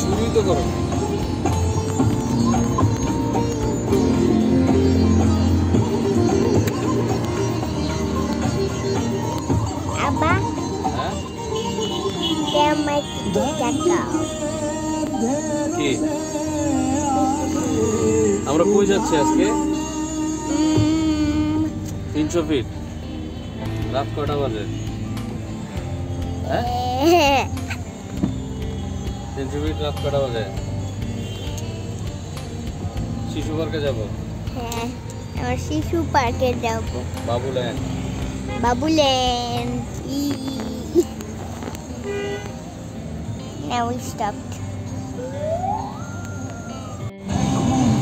শুরুই তো করো। Abba, হ্যাঁ there might be a cow. কি আমরা কই যাচ্ছি আজকে? 300 ফিট। রাত কটা বাজে? হ্যাঁ 300 ফিট রাত কটা বাজে? শিশু পার্কে যাব। হ্যাঁ, আমরা শিশু পার্কে যাব। Babuland. Babuland. Now we stopped.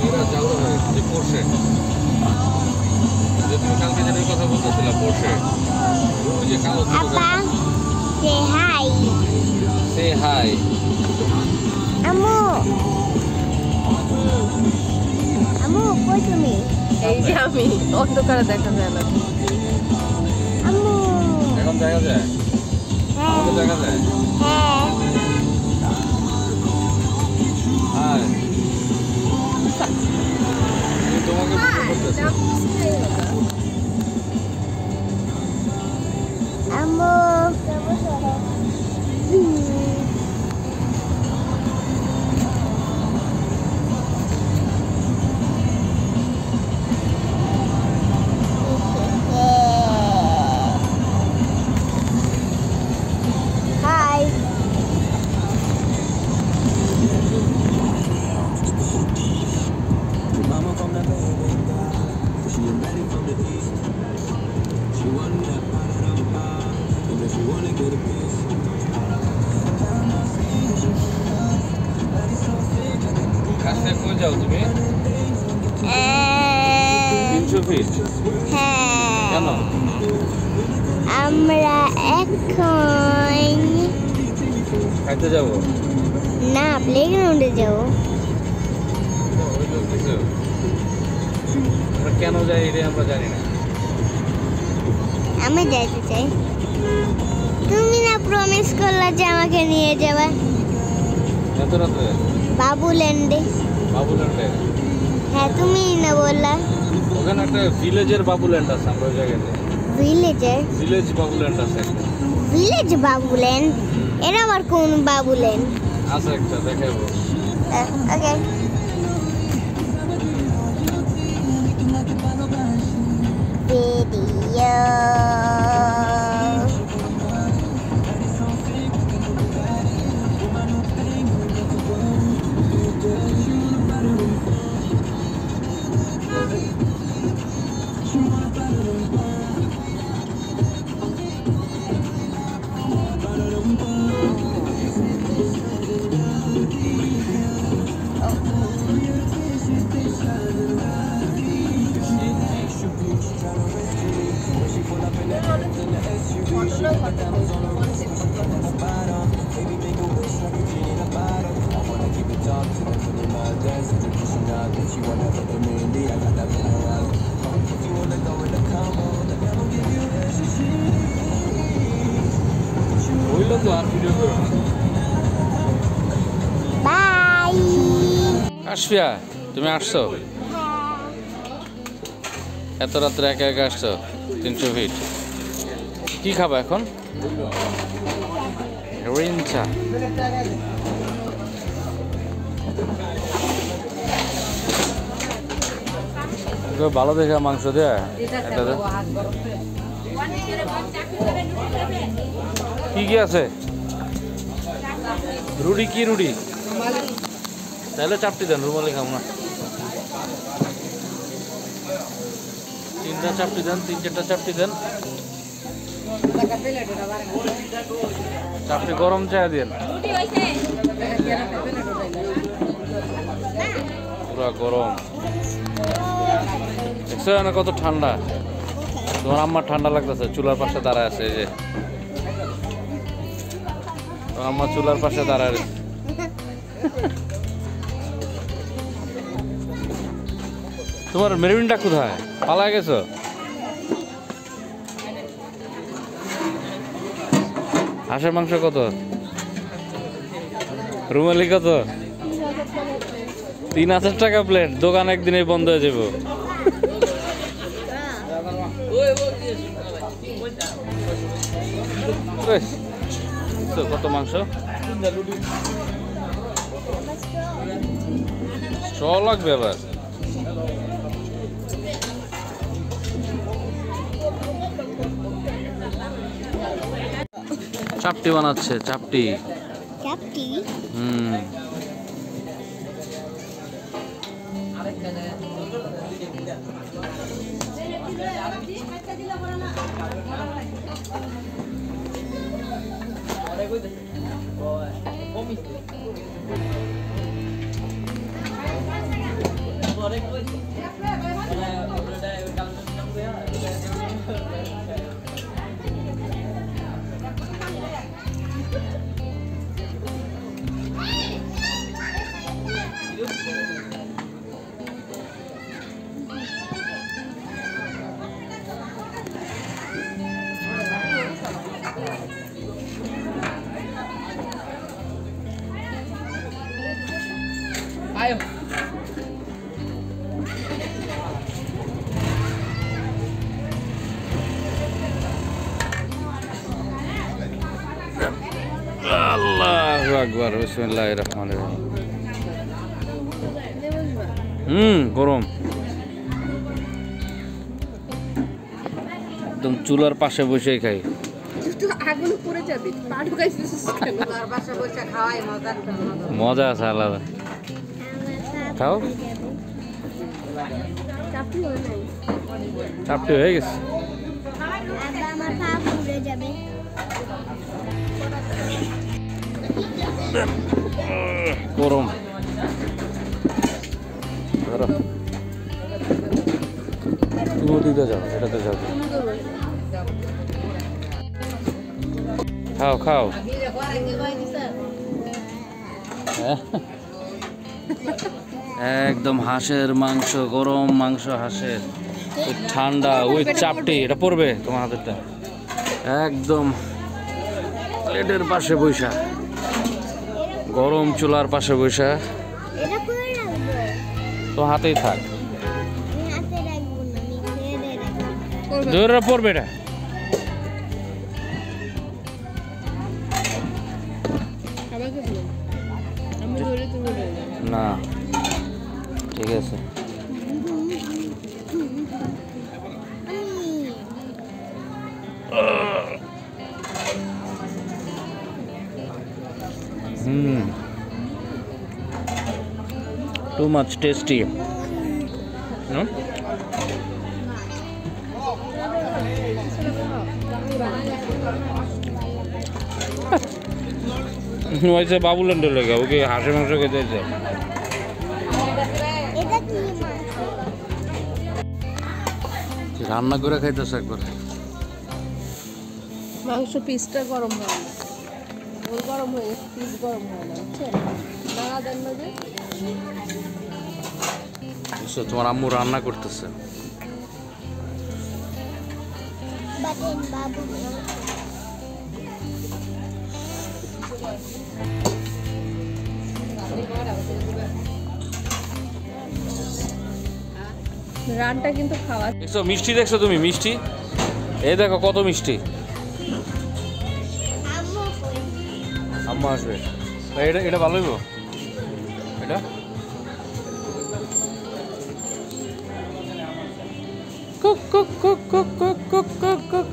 এরা যাও না যে পোরশে। যে তুমি কালকে যেটার কথা বলতেছিলা পোরশে। ওই যে কালো Abba, say hi. সে হাই। Amu. Amu, কই তুমি? এই যে আমি অন্ধকারে দেখা যায় না। Amu. এখন দেখা যায়? হ্যাঁ। আমাকে দেখা যায়? হ্যাঁ। হাই। আমি তোমাকে ফলো করতেছি। Amu. Hi. Mama from the baby, she ready from the east. She want that pa-da-dum-pa, and if you wanna get a piece. কাছে কই যাও তুমি? 300 ফিট। হ্যাঁ। কেন? আমরা এখন খাইতে যাব? না প্লেগ্রাউন্ডে যাব। ওই লোক কিছু। আমরা কেন যাই এটা আমরা জানি না। আমি যাইতে চাই। তুমি না প্রমিস করলা যে আমাকে নিয়ে যাবে এত রাতে? বাবুল্যান্ডে। বাবুল্যান্ডে? হ্যাঁ তুমি না বললা। ওখানে একটা ভিলেজের বাবুল্যান্ড আছে আমরা ওই জায়গাতে। ভিলেজের? ভিলেজ বাবুল্যান্ড আছে একটা। ভিলেজ বাবুল্যান্ড? এটা আবার কোন বাবুল্যান্ড? আছে একটা দেখাবো। ওকে। ভিডিও হইলো তো আর ভিডিও করো না। বাই। কাশফিয়া তুমি আসছো? এত রাত্রে একা একা আসছো 300 ফিট। কি খাবা এখন? রিঞ্চা। ভালো দেখে মাংস দেয়া এটা দে। কি কি আছে? রুটি কি রুটি? তাহলে চাপটি দেন, রুমালি খাবো না। 3টা চাপটি দেন, 3-4টা চাপটি দেন। চাপটি গরম চা দেন। পুরো গরম। দেখছো না কত ঠান্ডা? তোমার আম্মার ঠান্ডা লাগতেছে, চুলার পাশে দাঁড়ায় আছে। এই যে তোমার আম্মা চুলার পাশে দাঁড়ায় আছে। তোমার মেরুইনটা কোথায়? পালায় গেছো? হাঁসের মাংস কত? রুমালি কত? 3000 টাকা প্লেট। দোকান একদিনে বন্ধ হয়ে যাবো। কত মাংস? শ লাগবে আবার। চাপটি বানাচ্ছে, চাপটি। চাপটি? Ayo. আল্লাহু আকবার, বিসমিল্লাহির রহমানির রহিম। গরম একদম। চুলার পাশে বসে খাই। আগুন পড়ে যাবে, পা ঢুকাইছিস কেন? চুলার পাশে বসে খাওয়াই মজা আছে আলাদা। খাও। চাপটি হয় নাই। চাপটি হয়ে গেছে। আমার পা পুড়ে যাবে। গরম। তুমি ওদিকে যাও, এটাতে যাও। খাও খাও। একদম হাঁসের মাংস, গরম মাংস হাঁসের, ওই ঠান্ডা, ওই চাপটি। এটা পড়বে তোমার হাতেরটা। একদম প্লেটের পাশে বৈশা, গরম চুলার পাশে বৈশা। এটা করে রাখবো? তো হাতেই থাক। আমি হাতে রাখবো না, আমি খেয়ে রাখবো। জোরে পড়বে এটা। আমাকে বলো, আমি ধরে তুমি বলো। না ঠিক আছে। Too much tasty. No? ওইসে বাবুল্যান্ডের লেগে ওকে হাঁসের মাংস খেতে এটা কি মাংস? রান্না করে খাইতেছে একবার। মাংস পিসটা গরম হয় না, ওর গরম হয়ে গেছে, পিস গরম হয় না, বুঝছেন? নাড়া দেন না যে। তোমার আম্মু রান্না করতেছে। বাটেন বাবু। রানটা কিন্তু খাওয়া। দেখছো মিষ্টি? দেখছো তুমি মিষ্টি? এই দেখো কত মিষ্টি। আম্মু কই? আম্মা আসবে। এটা এটা ভালো হইব। এটা cook cook cook cook cook cook cook cook.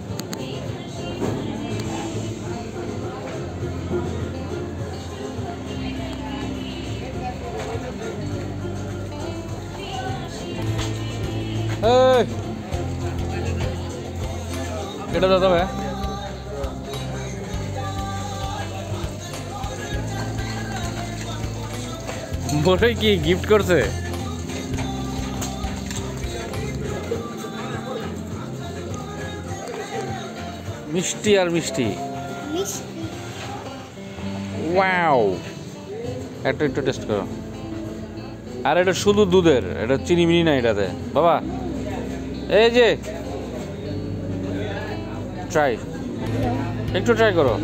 এটা দাদা ভাই বড়ই কি গিফট করছে? মিষ্টি আর মিষ্টি। মিষ্টি। ওয়াও, একটু একটু টেস্ট করো। আর এটা শুধু দুধের, এটা চিনি মিনি না এটাতে বাবা। এই যে ট্রাই, একটু ট্রাই করো।